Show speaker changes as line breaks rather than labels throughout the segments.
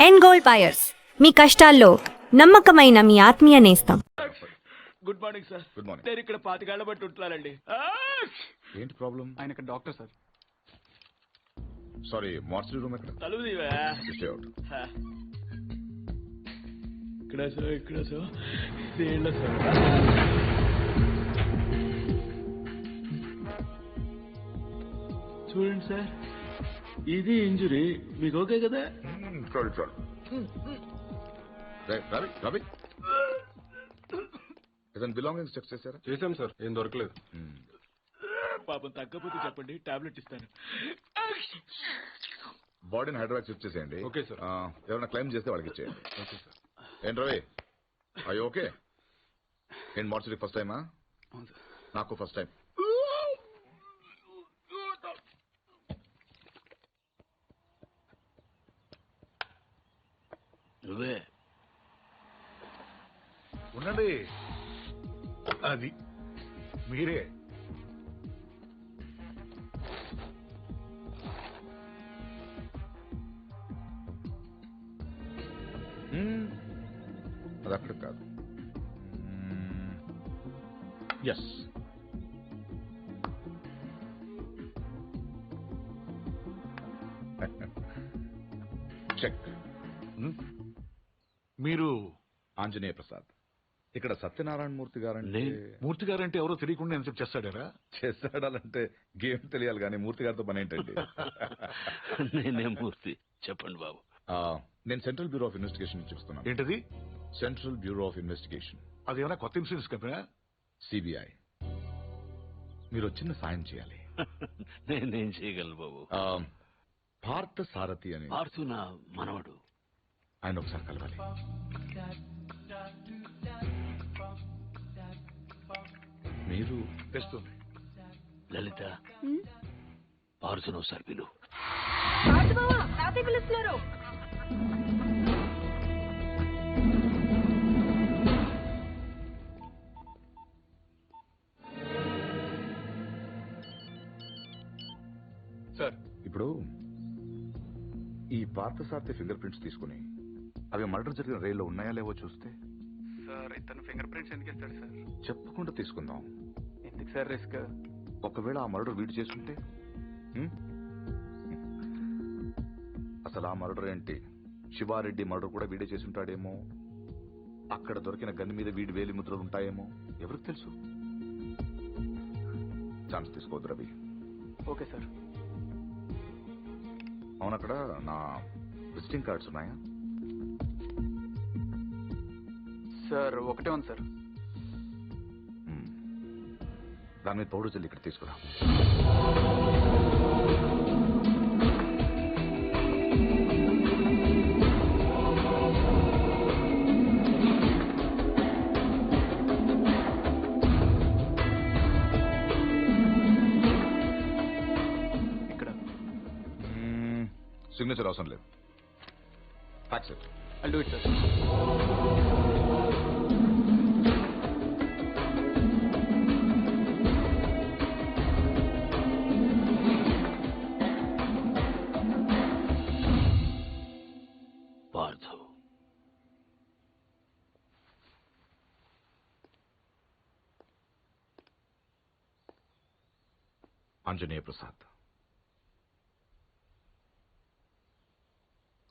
End gold buyers, మీ కష్టాల్లో నమ్మకమైన మీ ఆత్మీయ నేస్తం.
Good morning sir.
Good morning.
నేను ఇక్కడ 25 ఏళ్ల బట్టి ఉంటున్నానండి.
ఏంటి ప్రాబ్లం?
ఆయన ఇక్కడ doctor sir.
Sorry, mortuary room ఎక్కడ?
తలుపు తీవా.
Stay out.
ఇక్కడ సార్ ఇదేళ్ళ సార్. చూడండి సార్, ఇది ఇంజురీ. మీకు ఓకే కదా?
Sorry sorry. రవి రవి ఏదైనా బిలాంగింగ్స్ చెక్ చేశారా?
చేశాం సార్, ఏం దొరకలేదు.
పాపం తగ్గపోతే చెప్పండి, టాబ్లెట్ ఇస్తాను.
బాడీని హైదరాబాద్ షిఫ్ట్ చేసేయండి.
Okay sir.
ఎవరైనా క్లైమ్ చేస్తే వాళ్ళకి ఇచ్చేయండి.
Okay sir.
ఏంటి రవి, అయ్యో ఓకే. ఏంటి మార్చరీ ఫస్ట్ టైమా? నాకు ఫస్ట్ టైం.
నువ్వే
ఉండండి, అది మీరే.
అది అక్కడ కాదు. Yes, check.
మీరు
ఆంజనేయ ప్రసాద్. ఇక్కడ సత్యనారాయణ మూర్తి గారంటే
మూర్తి గారంటే ఎవరో తెలియకుండా ఎంత చేస్తాడారా?
చేస్తాడాలంటే గేమ్ తెలియాలి కానీ మూర్తి గారితో పని ఏంటండి?
నేనే మూర్తి, చెప్పండి బాబు.
నేను సెంట్రల్ బ్యూరో ఆఫ్ ఇన్వెస్టిగేషన్ నుంచి వస్తున్నాను.
ఏంటది?
Central bureau of investigation.
అదేమైనా కొత్త ఇన్సూరెన్స్ కంపెనీ?
సిబిఐ. మీరు చిన్న సాయం చేయాలి.
నేనేం చేయగలను బాబు?
పార్థ సారథి అని
పార్థు నా మనవడు.
ఆయన ఒకసారి కలవాలి. మీరు
తెస్తుంది.
లలిత, పార్థును ఒకసారి పిలు.
సార్,
ఇప్పుడు ఈ పార్థసారథి ఫింగర్ ప్రింట్స్ తీసుకుని అవి మర్డర్ జరిగిన రైల్లో ఉన్నాయా లేవో చూస్తే.
సార్, ఇతను ఫింగర్ ప్రింట్స్ ఎందుకు ఇస్తాడు సార్?
చెప్పకుండా తీసుకుందాం.
ఎందుకు సార్ రిస్క్?
ఒకవేళ ఆ మర్డర్ వీడు చేసుంటే? అసలు ఆ మర్డర్ ఏంటి, శివారెడ్డి మర్డర్ కూడా వీడే చేసుంటాడేమో. అక్కడ దొరికిన గన్ మీద వీడి వేలి ముద్రలు ఉంటాయేమో, ఎవరికి తెలుసు. ఛాన్స్ తీసుకోవద్దు రవి.
Okay sir.
అవునక్కడ నా విజిటింగ్ కార్డ్స్ ఉన్నాయా?
సార్, ఒకటే ఉంది సార్.
దాని మీద పౌడర్ జల్లి ఇక్కడ తీసుకురా.
ఇక్కడ
సిగ్నేచర్ అవసరం లేదు. Fax it.
I'll do it, sir.
Parthu,
Anjaneya Prasad,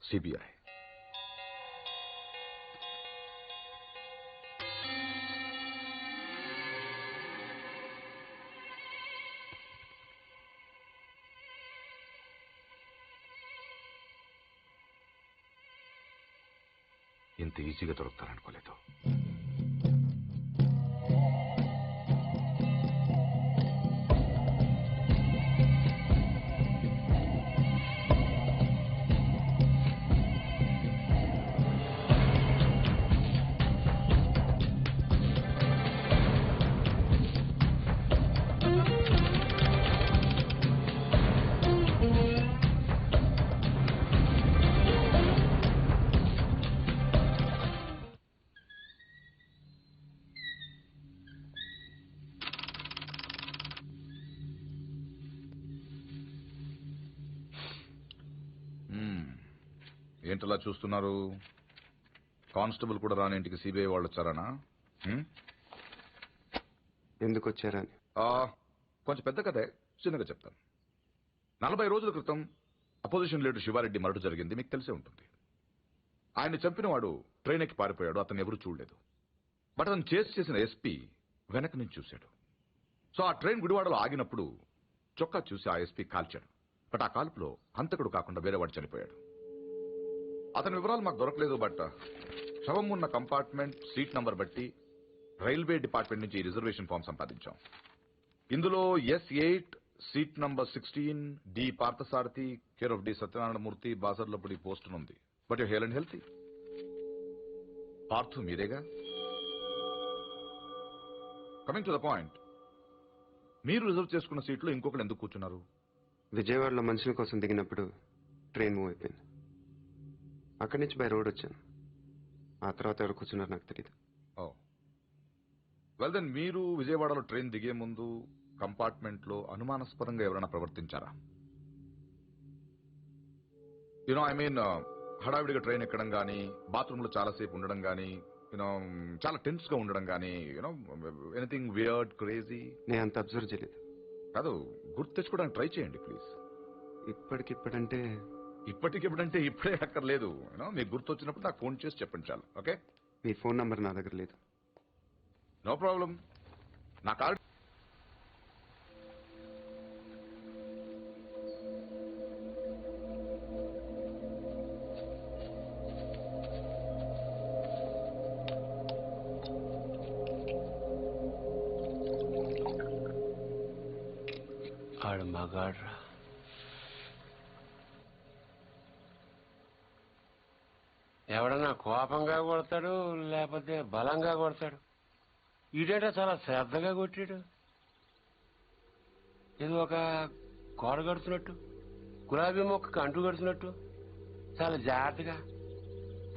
CBI. ఇంత ఈజీగా దొరుకుతారనుకోలేదు. ఏంటలా చూస్తున్నారు? కానిస్టేబుల్ కూడా రాని ఇంటికి సిబిఐ వాళ్ళు వచ్చారనా?
ఎందుకు వచ్చారని.
కొంచెం పెద్ద కథే, చిన్నగా చెప్తాను. 40 రోజుల క్రితం అపోజిషన్ లీడర్ శివారెడ్డి మర్డర్ జరిగింది, మీకు తెలిసే ఉంటుంది. ఆయన చంపిన వాడు ట్రైన్ ఎక్కి పారిపోయాడు, అతను ఎవరు చూడలేదు. బట్ అతను చేసిన ఎస్పీ వెనక నుంచి చూశాడు. సో ఆ ట్రైన్ గుడివాడలో ఆగినప్పుడు చొక్కా చూసి ఆ ఎస్పీ కాల్చాడు. బట్ ఆ కాల్పులో హంతకుడు కాకుండా వేరేవాడు చనిపోయాడు. అతని వివరాలు మాకు దొరకలేదు. బట్ శవం ఉన్న కంపార్ట్మెంట్ సీట్ నంబర్ బట్టి రైల్వే డిపార్ట్మెంట్ నుంచి రిజర్వేషన్ ఫామ్ సంపాదించాం. ఇందులో S8 seat number 16 D Parthasarathi care of D Satyanarayanamurthy Basarlapudi post ఉంది. But you hale and healthy. Parthu మీరేగా? కమింగ్ టు ద పాయింట్, మీరు రిజర్వ్ చేసుకున్న సీట్లో ఇంకొకరు ఎందుకు కూర్చున్నారు?
విజయవాడలో మనుషుల కోసం దిగినప్పుడు ట్రైన్ మూవ్ అయిపోయింది. అక్కడి నుంచి బై రోడ్ వచ్చాను. ఆ తర్వాత ఎవరు కూర్చున్నారు నాకు తెలియదు.
ఓ వెల్ దెన్, మీరు విజయవాడలో ట్రైన్ దిగే ముందు కంపార్ట్మెంట్ లో అనుమానాస్పదంగా ఎవరైనా ప్రవర్తించారా? యునో ఐ మీన్, హడావిడిగా ట్రైన్ ఎక్కడం గానీ, బాత్రూమ్ లో చాలాసేపు ఉండడం గానీ, యూనో చాలా టెన్స్ గా ఉండడం గానీ, యూనో ఎనీథింగ్ వియర్డ్, క్రేజీ?
నేను అంత అబ్జర్వ్ చేయలేదు.
కాదు, గుర్తు తెచ్చుకోవడానికి ట్రై చేయండి ప్లీజ్.
ఇప్పటికిప్పుడంటే
ఇప్పటికిప్పుడంటే ఇప్పుడే అక్కర్లేదు. యూనో మీకు గుర్తు వచ్చినప్పుడు నాకు ఫోన్ చేసి చెప్పండి చాలు. ఓకే?
మీ ఫోన్ నంబర్ నా దగ్గర లేదు.
No problem. నా కార్డు
ఆడు మగాడ్రా. ఎవడన్నా కోపంగా కొడతాడు, లేకపోతే బలంగా కొడతాడు. ఈడేటో చాలా శ్రద్ధగా కొట్టాడు. ఇది ఒక గోడ కడుతున్నట్టు, గులాబీ మొక్కకు అంటు కడుతున్నట్టు చాలా జాగ్రత్తగా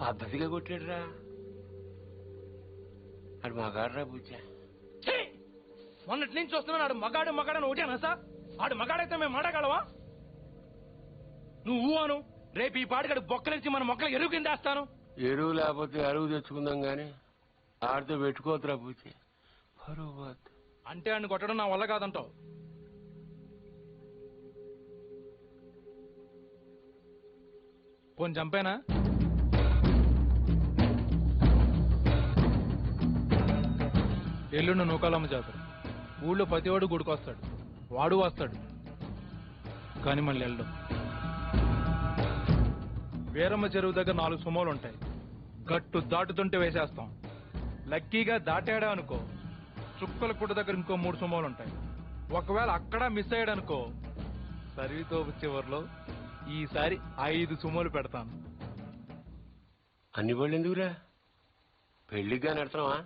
పద్ధతిగా కొట్టాడురా. ఆడు మగాడ్రా బుజ్జా.
మొన్నటి నుంచి వస్తున్నాను. ఆడు మగాడు మగాడని ఒకటేనా సార్? ఆడు మగాడైతే మేము మాడగలవా? నువ్వు అను, రేపు ఈ పాటికాడు బొక్కలిచ్చి మన మొక్కలు ఎరువు కింద వేస్తాను.
ఎరువు లేకపోతే అరువు తెచ్చుకుందాం గాని ఆడితో పెట్టుకోతురా బుజ్జి. పరువు
అంటే ఆయన కొట్టడం నా వల్ల కాదంటావు. పోని చంపేనా? ఎల్లుండి నూకాలమ్మ జాతర. ఊళ్ళో ప్రతివాడు గుడికొస్తాడు, వాడు వస్తాడు, కానీ మళ్ళీ వెళ్ళడం. వీరమ్మ చెరువు దగ్గర 4 సుమోలు ఉంటాయి. గట్టు దాటుతుంటే వేసేస్తాం. లక్కీగా దాటాడా అనుకో, చుక్కల పుట్ట దగ్గర ఇంకో 3 సుమోలు ఉంటాయి. ఒకవేళ అక్కడ మిస్ అయ్యాడనుకో, సరితో చివరిలో ఈసారి 5 సుమోలు పెడతాను.
అన్ని వాళ్ళు ఎందుకురా? పెళ్లిగా నడతావా?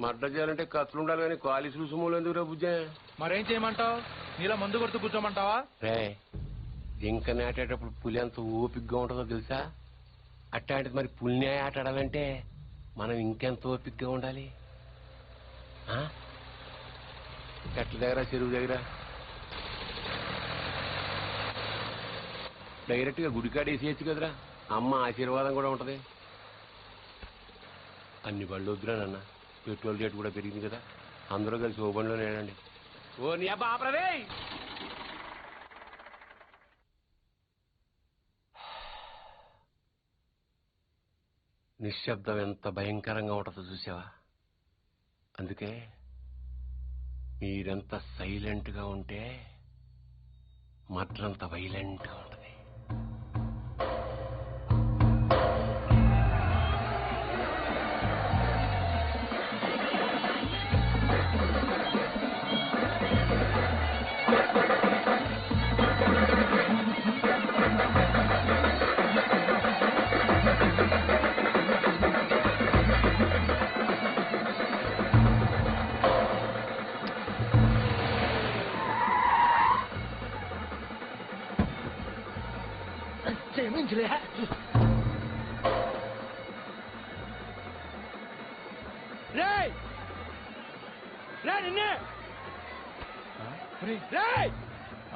మడ్డ చేయాలంటే కత్తులు ఉండాలి కానీ కాలిసులు సుమోలు ఎందుకురా బుజ్జా?
మరేం చేయమంటావు? నీలా మందు కొడుతూ కూర్చోమంటావా?
రే, ఇంకా నాటేటప్పుడు పులి ఎంత ఓపిగ్గా ఉంటుందో తెలుసా? అట్లాంటిది మరి పులిని ఆట ఆడాలంటే మనం ఇంకెంత ఓపిగ్గా ఉండాలి. చెట్ల దగ్గర, చెరువు దగ్గర డైరెక్ట్గా గుడికాడ వేసేయచ్చు కదరా. అమ్మ ఆశీర్వాదం కూడా ఉంటది. అన్ని బళ్ళు వద్దురా నాన్న, పెట్రోల్ రేటు కూడా పెరిగింది కదా. అందరూ కలిసి ఓ బండిలో నేనండి. ఓ నీ అబ్బా ఆపరదే. నిశ్శబ్దం ఎంత భయంకరంగా ఉంటుందో చూసావా? అందుకే మీరెంత సైలెంట్గా ఉంటే మడ్రంత వైలెంట్గా ఉంటుంది.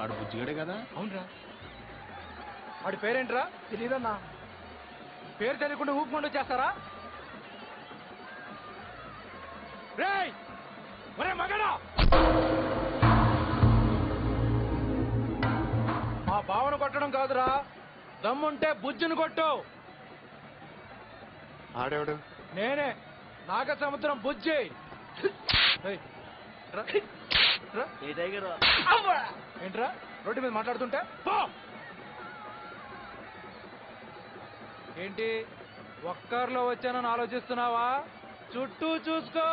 ఆడు బుజ్జిగాడే కదా? అవునరా. వాడి పేరేంట్రా? తెలీదన్నా. పేరు తెలియకుండా ఊపుకుంటూ చేస్తారా? రేయ్ ఒరే మగడా, మా బావను కొట్టడం కాదురా, దమ్ముంటే బుజ్జును కొట్టు.
ఆడేవాడు
నేనే, నాగ సముద్రం బుజ్జి. ఏయ్, రా, రా. ఏంట్రా రోడ్డు మీద మాట్లాడుతుంటే? పో. ఏంటి ఒక్కర్లో వచ్చానని ఆలోచిస్తున్నావా? చుట్టూ చూసుకో.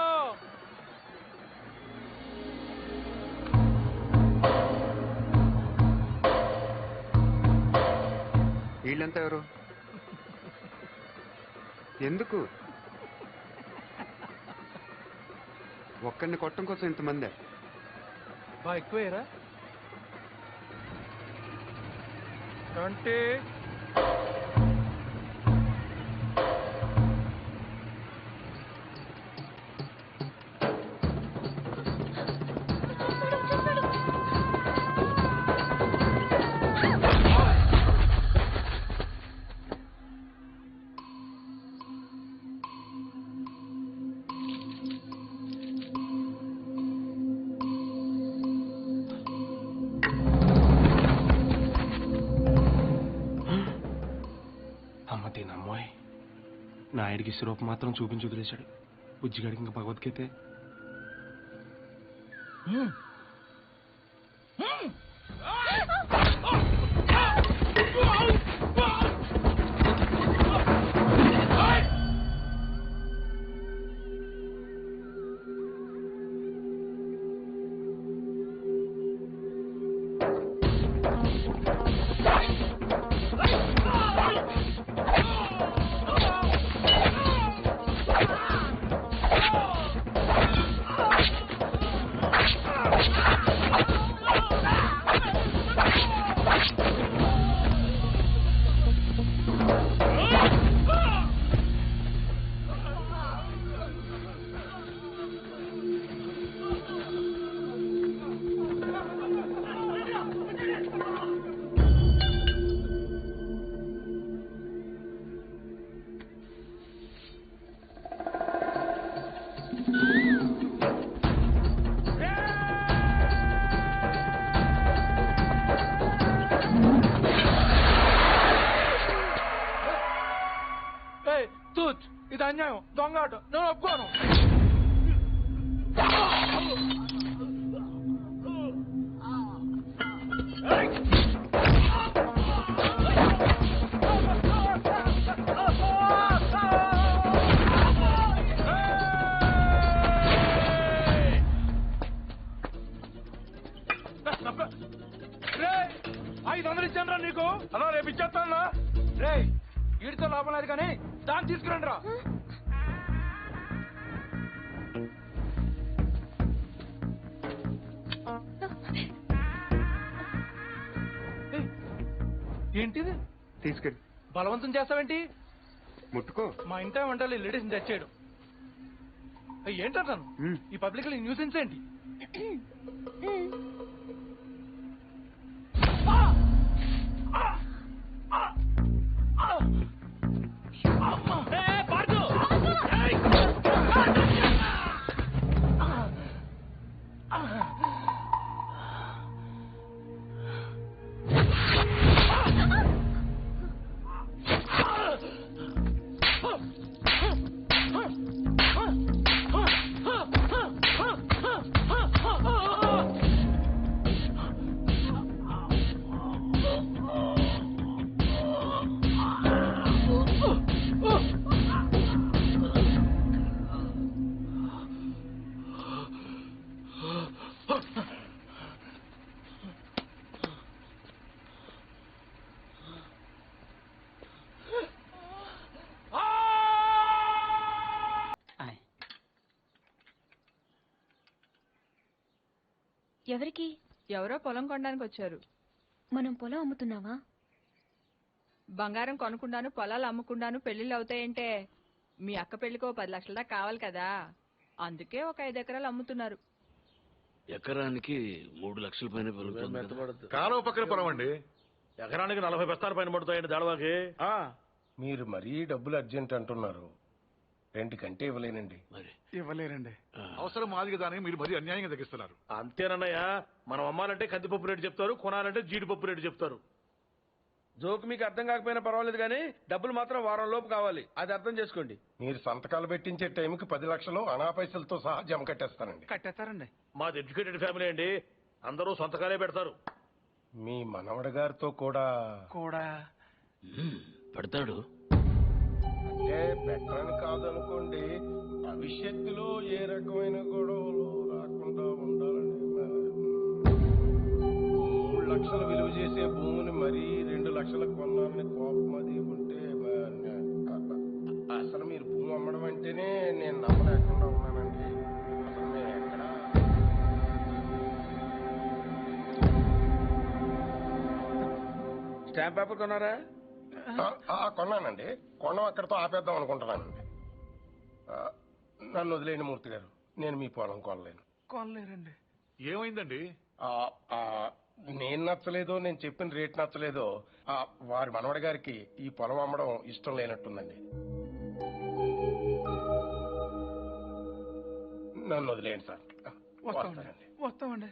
వీళ్ళంతా ఎవరు? ఎందుకు ఒక్కడిని కొట్టడం కోసం ఇంతమందే?
బా ఎక్కువేరా. 20.
అమ్మ తినమ్మాయి, నాయుడికి సిరప్ మాత్రం చూపించి వదిలేశాడు. బుజ్జిగాడికి ఇంకా భగవద్గీతే. ఇది అన్యాయం, దొంగాట, నేను ఒప్పుకోను. రే 500 ఇచ్చాను రా నీకు. అలా రేపు ఇచ్చేస్తాను రే. వీడితో లాభం లేదు కానీ దాన్ని తీసుకురండి రా. ఏంటిది?
తీసుకెళ్ళి
బలవంతం చేస్తావేంటి?
ముట్టుకో.
మా ఇంట వంటలు లేడీస్ తెచ్చాడు. ఏంటంటాను ఈ పబ్లిక్ లో న్యూసెన్స్ ఏంటి?
ఎవరికి?
ఎవరో పొలం కొనడానికి వచ్చారు.
మనం పొలం అమ్ముతున్నావా?
బంగారం కొనుక్కుండాను, పొలాలు అమ్ముకుండాను పెళ్లిళ్ళు అవుతాయంటే మీ అక్క పెళ్లికో 10 లక్షల దాకా కావాలి కదా, అందుకే ఒక 5 ఎకరాలు అమ్ముతున్నారు.
ఎకరానికి 3 లక్షల పైన
కాలువ పక్కన పొలం అండి.
ఎకరానికి 40 బస్తాల పైన పడుతాయండి దాడవాకి.
మీరు మరీ డబ్బులు అర్జెంట్ అంటున్నారు, రెండుకంటే ఇవ్వలేనండి.
ఇవ్వలేరండి.
అవసరం మాదిగా దాన్ని మీరు మరీ అన్యాయంగా తగ్గిస్తున్నారు.
అంతేనన్నయ్య, మనం అమ్మాలంటే కందిపప్పు రేటు చెప్తారు, కొనాలంటే జీడిపప్పు రేటు చెప్తారు. జోకు మీకు అర్థం కాకపోయినా పర్వాలేదు కానీ డబ్బులు మాత్రం వారం లోపు కావాలి, అది అర్థం చేసుకోండి.
మీరు సంతకాలు పెట్టించే టైంకి 10 లక్షలు అనా పైసలతో సహా జమ కట్టేస్తానండి.
కట్టేస్తారండి.
మాది ఎడ్యుకేటెడ్ ఫ్యామిలీ అండి, అందరూ సొంతకాలే పెడతారు.
మీ మనవడి గారితో కూడా
కూడా
పెడతాడు
అంటే పెట్టని కాదనుకోండి, భవిష్యత్తులో ఏ రకమైన గొడవలు రాకుండా ఉండాలని. 3 లక్షలు విలువ చేసే భూమిని మరీ 2 లక్షలకు కొన్నానని కోపం అది ఉంటే అసలు మీరు భూమి అమ్మడం అంటేనే నేను నమ్మలేకుండా ఉన్నానండి. అసలు మేము ఎక్కడ
స్టాంప్ పేపర్ కొన్నారా?
కొన్నానండి. కొనం అక్కడితో ఆపేద్దాం అనుకుంటున్నానండి. నన్ను వదిలేని మూర్తి గారు, నేను మీ పొలం కొనలేను.
కొనలేరండి.
ఏమైందండి?
నేను నచ్చలేదో, నేను చెప్పిన రేట్ నచ్చలేదో, వారి మనవడి గారికి ఈ పొలం అమ్మడం ఇష్టం లేనట్టుందండి. నన్ను వదిలేయండి సార్.
వస్తామండి.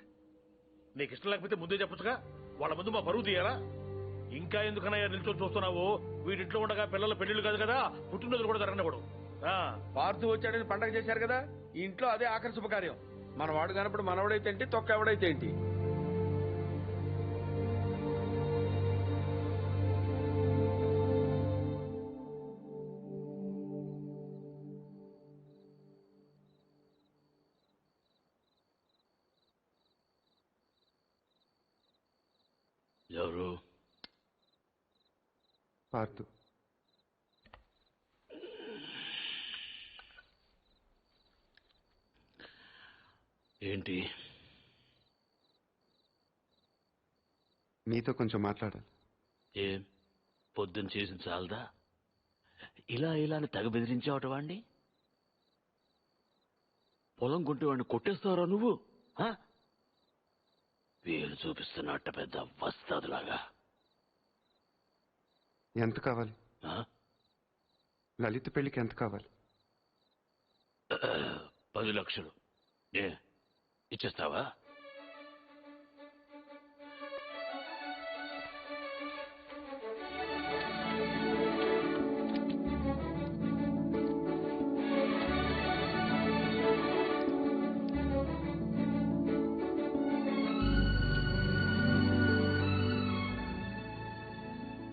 నీకు ఇష్టం లేకపోతే ముందే చెప్పొచ్చుగా, వాళ్ళ ముందు మా పరువు తీయాలా? ఇంకా ఎందుకనయ్యా నిల్చొని చూస్తున్నావు? వీడింట్లో ఉండగా పిల్లల పెళ్లిళ్ళు కాదు కదా, పుట్టినరోజులు కూడా జరగనివ్వడు. పార్థు వచ్చాడని పండగ చేశారు కదా, ఇంట్లో అదే ఆఖరి శుభకార్యం. మన వాడు కానప్పుడు మనవాడైతే ఏంటి, తొక్క ఎవడైతే ఏంటి. ఎవరు?
పార్థు.
ఏంటి?
మీతో కొంచెం మాట్లాడాలి.
ఏం పొద్దున్న చేసిన చాలదా? ఇలా అని తెగ బెదిరించావట వాడిని. పొలం కొంటే వాడిని కొట్టేస్తావరా నువ్వు? వీలు చూపిస్తున్నట్ట పెద్ద వస్తాదులాగా.
ఎంత కావాలి? లలిత పెళ్లికి ఎంత కావాలి?
10 లక్షలు. ఇచ్చేస్తావా?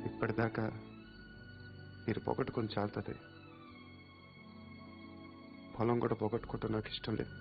ఇప్పటిదాకా మీరు పొగట్టుకొని చాలుతుంది. పొలం కూడా పొగట్టుకోవటం నాకు ఇష్టం లేదు.